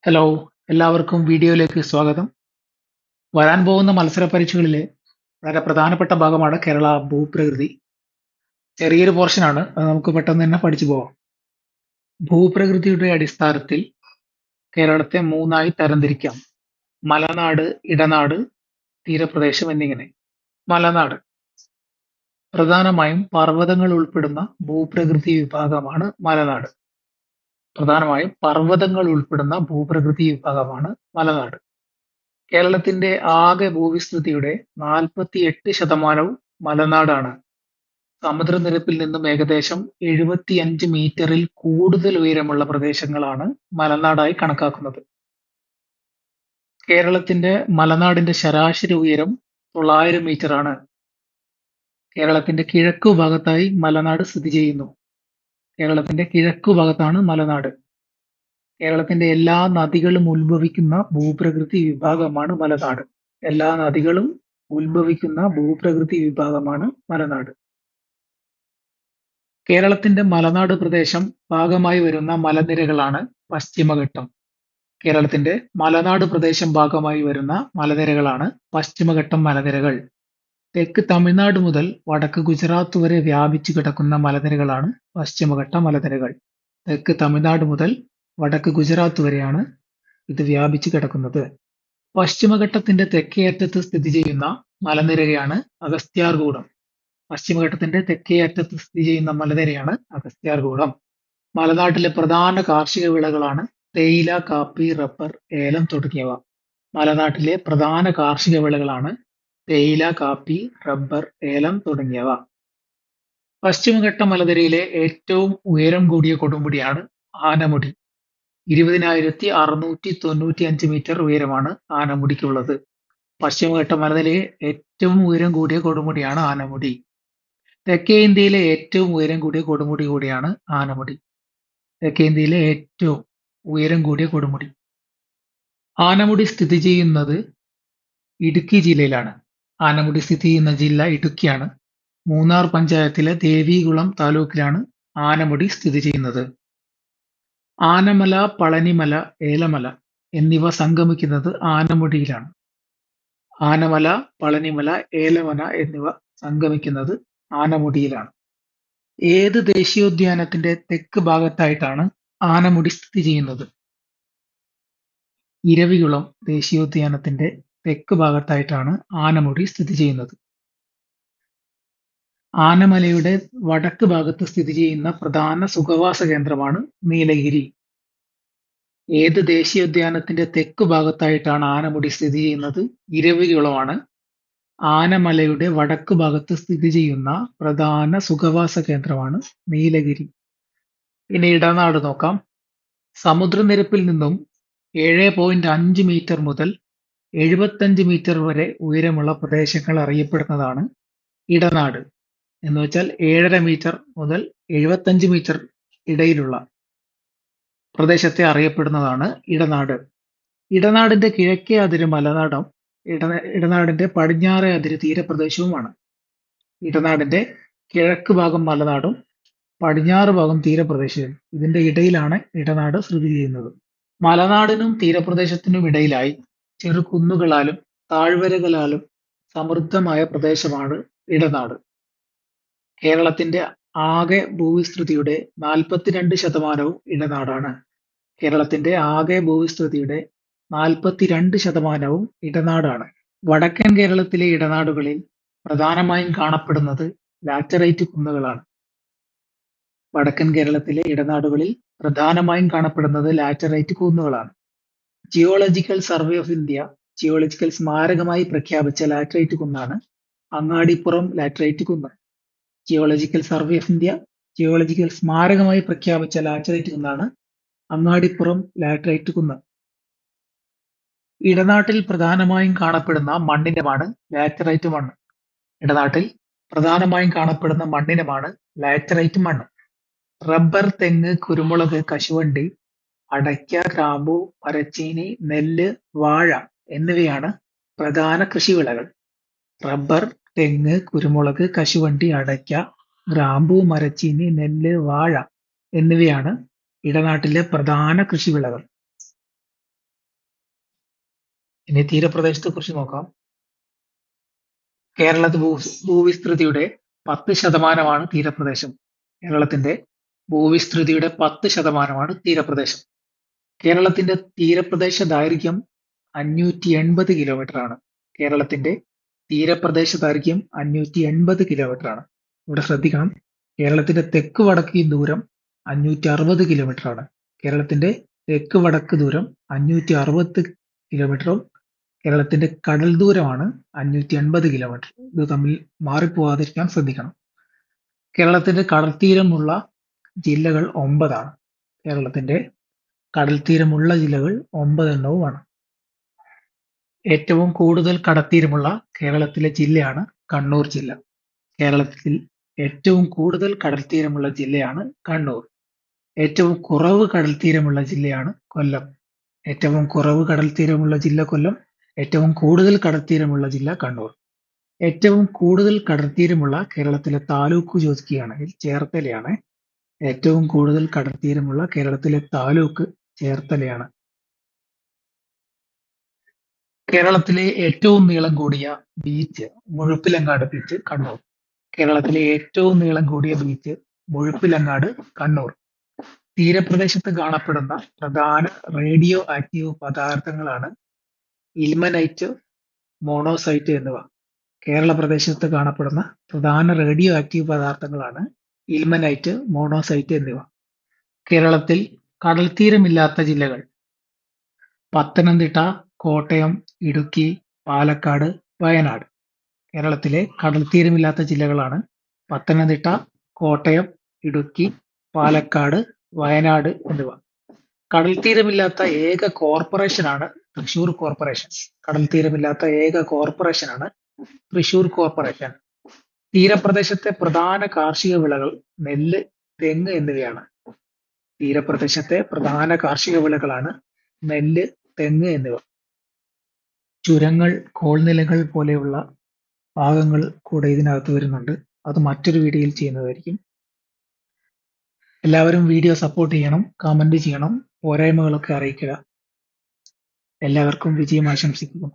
Hello, എല്ലാവർക്കും വീഡിയോയിലേക്ക് സ്വാഗതം. വരാൻ പോകുന്ന മത്സര പരീക്ഷകളിലെ വളരെ പ്രധാനപ്പെട്ട ഭാഗമാണ് കേരള ഭൂപ്രകൃതി. ചെറിയൊരു പോർഷനാണ്, അത് നമുക്ക് പെട്ടെന്ന് തന്നെ പഠിച്ചു പോവാം. ഭൂപ്രകൃതിയുടെ അടിസ്ഥാനത്തിൽ കേരളത്തെ മൂന്നായി തരംതിരിക്കാം. മലനാട്, ഇടനാട്, തീരപ്രദേശം എന്നിങ്ങനെ. മലനാട് പ്രധാനമായും പർവ്വതങ്ങൾ ഉൾപ്പെടുന്ന ഭൂപ്രകൃതി വിഭാഗമാണ് മലനാട്. മലനാട്. കേരളത്തിന്റെ ആകെ ഭൂവിസ്തൃതിയുടെ 48% മലനാടാണ്. സമുദ്രനിരപ്പിൽ നിന്നും ഏകദേശം 75 മീറ്ററിൽ കൂടുതൽ ഉയരമുള്ള പ്രദേശങ്ങളാണ് മലനാടായി കണക്കാക്കുന്നത്. കേരളത്തിന്റെ മലനാടിന്റെ ശരാശരി ഉയരം 900 മീറ്ററാണ്. കേരളത്തിന്റെ കിഴക്കു ഭാഗത്തായി മലനാട് സ്ഥിതി ചെയ്യുന്നു. മലനാട്. കേരളത്തിന്റെ എല്ലാ നദികളും ഉത്ഭവിക്കുന്ന ഭൂപ്രകൃതി വിഭാഗമാണ് മലനാട്. കേരളത്തിന്റെ മലനാട് പ്രദേശം ഭാഗമായി വരുന്ന മലനിരകളാണ് പശ്ചിമഘട്ടം മലനിരകൾ. തെക്ക് തമിഴ്നാട് മുതൽ വടക്ക് ഗുജറാത്ത് വരെ വ്യാപിച്ചു കിടക്കുന്ന മലനിരകളാണ് പശ്ചിമഘട്ട മലനിരകൾ. ഇത് വ്യാപിച്ചു കിടക്കുന്നത്. പശ്ചിമഘട്ടത്തിന്റെ തെക്കേ അറ്റത്ത് സ്ഥിതി ചെയ്യുന്ന മലനിരയാണ് അഗസ്ത്യാർകൂടം. മലനാട്ടിലെ പ്രധാന കാർഷിക വിളകളാണ് തേയില, കാപ്പി, റബ്ബർ, ഏലം തുടങ്ങിയവ. പശ്ചിമഘട്ട മലനിരയിലെ ഏറ്റവും ഉയരം കൂടിയ കൊടുമുടിയാണ് ആനമുടി. 20,695 മീറ്റർ ഉയരമാണ് ആനമുടിക്കുള്ളത്. പശ്ചിമഘട്ട മലനിരയിലെ ഏറ്റവും ഉയരം കൂടിയ കൊടുമുടിയാണ് ആനമുടി. തെക്കേ ഇന്ത്യയിലെ ഏറ്റവും ഉയരം കൂടിയ കൊടുമുടി കൂടിയാണ് ആനമുടി. ആനമുടി സ്ഥിതി ചെയ്യുന്നത് ഇടുക്കി ജില്ലയിലാണ്. ഇടുക്കിയാണ്. മൂന്നാർ പഞ്ചായത്തിലെ ദേവികുളം താലൂക്കിലാണ് ആനമുടി സ്ഥിതി ചെയ്യുന്നത്. ആനമല, പളനിമല, ഏലമല എന്നിവ സംഗമിക്കുന്നത് ആനമുടിയിലാണ്. ഏത് ദേശീയോദ്യാനത്തിന്റെ തെക്ക് ഭാഗത്തായിട്ടാണ് ആനമുടി സ്ഥിതി ചെയ്യുന്നത്? ഇരവികുളം ദേശീയോദ്യാനത്തിന്റെ തെക്ക് ഭാഗത്തായിട്ടാണ് ആനമുടി സ്ഥിതി ചെയ്യുന്നത്. ആനമലയുടെ വടക്ക് ഭാഗത്ത് സ്ഥിതി ചെയ്യുന്ന പ്രധാന സുഖവാസ കേന്ദ്രമാണ് നീലഗിരി. ഏത് ദേശീയോദ്യാനത്തിന്റെ തെക്ക് ഭാഗത്തായിട്ടാണ് ആനമുടി സ്ഥിതി ചെയ്യുന്നത്? ഇരവികുളമാണ്. ആനമലയുടെ വടക്ക് ഭാഗത്ത് സ്ഥിതി ചെയ്യുന്ന പ്രധാന സുഖവാസ കേന്ദ്രമാണ് നീലഗിരി. ഇനി ഇടനാട് നോക്കാം. സമുദ്രനിരപ്പിൽ നിന്നും 7.5 മീറ്റർ മുതൽ 75 മീറ്റർ വരെ ഉയരമുള്ള പ്രദേശങ്ങൾ അറിയപ്പെടുന്നതാണ് ഇടനാട്. എന്ന് വെച്ചാൽ 7.5 മീറ്റർ മുതൽ 75 മീറ്റർ ഇടയിലുള്ള പ്രദേശത്തെ അറിയപ്പെടുന്നതാണ് ഇടനാട്. ഇടനാടിന്റെ കിഴക്കേ അതിര് മലനാടും ഇടനാടിന്റെ പടിഞ്ഞാറേ അതിര് തീരപ്രദേശവുമാണ്. ഇടനാടിന്റെ കിഴക്ക് ഭാഗം മലനാടും പടിഞ്ഞാറ് ഭാഗം തീരപ്രദേശവും. ഇതിന്റെ ഇടയിലാണ് ഇടനാട് സ്ഥിതി ചെയ്യുന്നത്. മലനാടിനും തീരപ്രദേശത്തിനും ഇടയിലായി ചെറുകുന്നുകളാലും താഴ്വരകളാലും സമൃദ്ധമായ പ്രദേശമാണ് ഇടനാട്. കേരളത്തിന്റെ ആകെ ഭൂവിസ്തൃതിയുടെ 42% ഇടനാടാണ്. വടക്കൻ കേരളത്തിലെ ഇടനാടുകളിൽ പ്രധാനമായും കാണപ്പെടുന്നത് ലാറ്ററൈറ്റ് കുന്നുകളാണ്. Geological survey of India geological സ്മാരകമായി പ്രഖ്യാപിച്ച ലാറ്ററൈറ്റ് കുന്നാണ് അങ്ങാടിപ്പുറം ലാറ്ററൈറ്റ് കുന്ന്. ഇടനാട്ടിൽ പ്രധാനമായും കാണപ്പെടുന്ന മണ്ണിനമാണ് ലാറ്ററൈറ്റ് മണ്ണ്. റബ്ബർ, തെങ്ങ്, കുരുമുളക്, കശുവണ്ടി, അടയ്ക്ക, ഗ്രാമ്പു, മരച്ചീനി, നെല്ല്, വാഴ എന്നിവയാണ് പ്രധാന കൃഷിവിളകൾ. ഇടനാട്ടിലെ പ്രധാന കൃഷിവിളകൾ. ഇനി തീരപ്രദേശത്തെ കുറിച്ച് നോക്കാം. കേരളത്തിൽ ഭൂവിസ്തൃതിയുടെ 10% തീരപ്രദേശം. കേരളത്തിന്റെ ഭൂവിസ്തൃതിയുടെ 10% തീരപ്രദേശം. കേരളത്തിന്റെ തീരപ്രദേശ ദൈർഘ്യം 580 കിലോമീറ്റർ ആണ്. കേരളത്തിന്റെ തീരപ്രദേശ ദൈർഘ്യം 580 കിലോമീറ്റർ ആണ്. ഇവിടെ ശ്രദ്ധിക്കണം, കേരളത്തിന്റെ തെക്ക് വടക്ക് ദൂരം 560 കിലോമീറ്റർ ആണ്. കേരളത്തിന്റെ തെക്ക് വടക്ക് ദൂരം 560 കിലോമീറ്ററും കേരളത്തിന്റെ കടൽ ദൂരമാണ് 580 കിലോമീറ്റർ. ഇത് തമ്മിൽ മാറിപ്പോവാതിരിക്കാൻ ശ്രദ്ധിക്കണം. കേരളത്തിന്റെ കടൽ തീരമുള്ള ജില്ലകൾ 9 ആണ്. കേരളത്തിന്റെ കടൽ തീരമുള്ള ജില്ലകൾ 9 എണ്ണവുമാണ്. ഏറ്റവും കൂടുതൽ കടൽത്തീരമുള്ള കേരളത്തിലെ ജില്ലയാണ് കണ്ണൂർ ജില്ല. കേരളത്തിൽ ഏറ്റവും കൂടുതൽ കടൽത്തീരമുള്ള ജില്ലയാണ് കണ്ണൂർ. ഏറ്റവും കുറവ് കടൽത്തീരമുള്ള ജില്ലയാണ് കൊല്ലം. ഏറ്റവും കുറവ് കടൽത്തീരമുള്ള ജില്ല കൊല്ലം. ഏറ്റവും കൂടുതൽ കടൽത്തീരമുള്ള ജില്ല കണ്ണൂർ. ഏറ്റവും കൂടുതൽ കടൽത്തീരമുള്ള കേരളത്തിലെ താലൂക്ക് ചോദിക്കുകയാണെങ്കിൽ ചേർത്തലയാണ്. ഏറ്റവും കൂടുതൽ കടൽത്തീരമുള്ള കേരളത്തിലെ താലൂക്ക് ചേർത്തലയാണ്. കേരളത്തിലെ ഏറ്റവും നീളം കൂടിയ ബീച്ച് മുഴുപ്പിലങ്ങാട് ബീച്ച്, കണ്ണൂർ. കേരളത്തിലെ ഏറ്റവും നീളം കൂടിയ ബീച്ച് മുഴുപ്പിലങ്ങാട്, കണ്ണൂർ. തീരപ്രദേശത്ത് കാണപ്പെടുന്ന പ്രധാന റേഡിയോ ആക്റ്റീവ് പദാർത്ഥങ്ങളാണ് ഇൽമനൈറ്റ്, മോണോസൈറ്റ് എന്നിവ. കേരള പ്രദേശത്ത് കാണപ്പെടുന്ന പ്രധാന റേഡിയോ ആക്റ്റീവ് പദാർത്ഥങ്ങളാണ് ഇൽമനൈറ്റ്, മോണോസൈറ്റ് എന്നിവ. കേരളത്തിൽ കടൽത്തീരമില്ലാത്ത ജില്ലകൾ: പത്തനംതിട്ട, കോട്ടയം, ഇടുക്കി, പാലക്കാട്, വയനാട്. കേരളത്തിലെ കടൽത്തീരമില്ലാത്ത ജില്ലകളാണ് പത്തനംതിട്ട, കോട്ടയം, ഇടുക്കി, പാലക്കാട്, വയനാട് എന്നിവ. കടൽത്തീരമില്ലാത്ത ഏക കോർപ്പറേഷനാണ് തൃശൂർ കോർപ്പറേഷൻ. കടൽത്തീരമില്ലാത്ത ഏക കോർപ്പറേഷനാണ് തൃശൂർ കോർപ്പറേഷൻ. തീരപ്രദേശത്തെ പ്രധാന കാർഷിക വിളകൾ നെല്ല്, തെങ്ങ് എന്നിവയാണ്. തീരപ്രദേശത്തെ പ്രധാന കാർഷിക വിളകളാണ് നെല്ല്, തെങ്ങ് എന്നിവ. ചുരങ്ങൾ, കോൾനിലങ്ങൾ പോലെയുള്ള ഭാഗങ്ങൾ കൂടെ ഇതിനകത്ത് വരുന്നുണ്ട്. അത് മറ്റൊരു വീഡിയോയിൽ ചെയ്യുന്നതായിരിക്കും. എല്ലാവരും വീഡിയോ സപ്പോർട്ട് ചെയ്യണം, കമന്റ് ചെയ്യണം, പോരായ്മകളൊക്കെ അറിയിക്കുക. എല്ലാവർക്കും വിജയം ആശംസിക്കുന്നു.